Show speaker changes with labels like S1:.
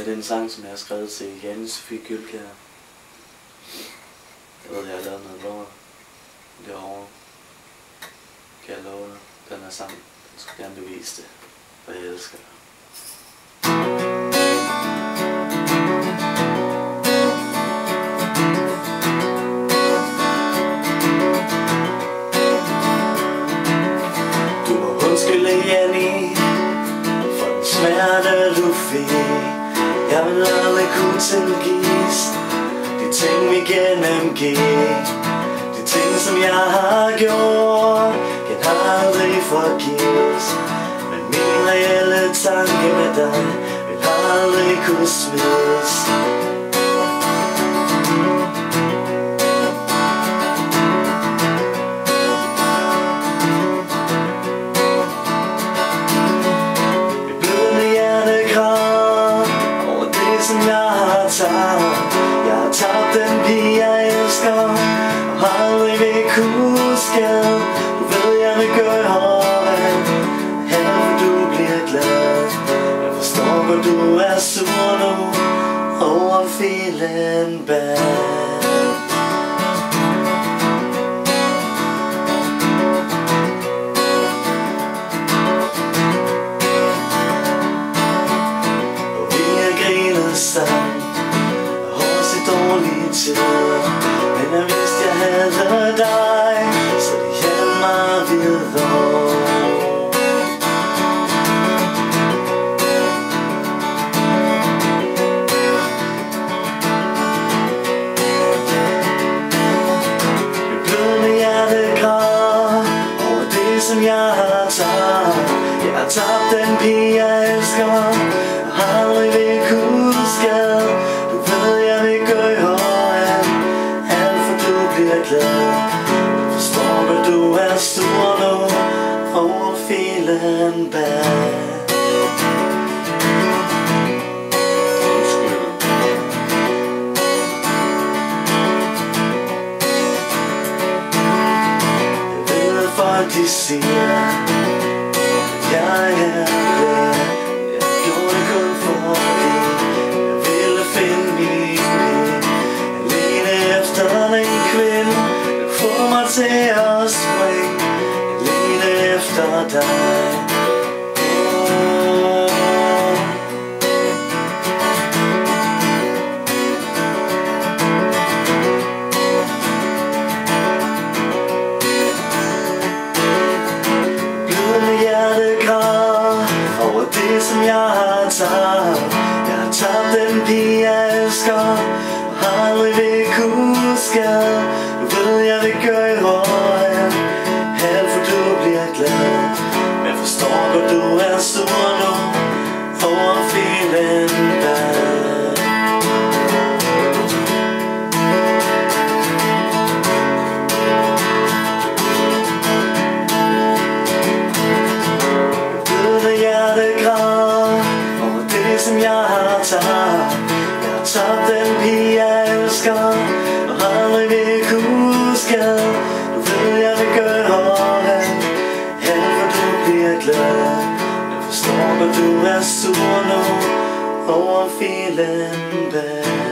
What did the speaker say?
S1: det er en sang, som jeg har skrevet til Janne Sofie Gyldkjær. Jeg ved, jeg har lavet noget lort derovre. Kan jeg love dig? Den her sang, den skulle gerne bevise det, for jeg elsker dig. Du må undskylde, Janni, for den smerte du fik. Jeg vil aldrig kunne tilgives de ting vi gennemgik. De ting som jeg har gjort kan aldrig forgives. Men min reelle tanke med dig vil aldrig kunne smides. Mit blødende hjerte græder over det som jeg har tabt. Jeg har tabt den pige jeg elsker og aldrig vil kunne skade. Du ved jeg vil gøre hen for du bliver glad. Jeg forstår hvor du er sur nu over feeling bad. Og vi har grinet sammen også i dårlige tider. Men jeg vidste jeg havde dig, så det hjalp mig videre. Mit blødende hjerte græder over det som jeg har tabt. Jeg har tabt den pige jeg elsker og aldrig vil kunne skade. Du ved jeg vil gøre alt for du bliver glad. Jeg forstår hvad du er sur nu over feeling bad. Jeg ved at folk de siger jeg er glad. Jeg gjorde det kun fordi jeg ville finde min pige. Jeg ledte efter en kvinde der får mig til at springe. Jeg ledte efter dig. Blødende hjerte græder over det som jeg har tabt. Jeg har tabt den pige jeg elsker og aldrig vil kunne skade. Du ved jeg vil gøre alt for du bliver glad. Men jeg forstår hvor du er sur nu over feeling bad. Blødende hjerte græder over det som jeg har tabt. Jeg har tabt den pige jeg elsker og aldrig vil kunne skade. Du ved jeg vil gøre alt for du bliver glad. Jeg forstår hvor du er sur nu over feeling bad.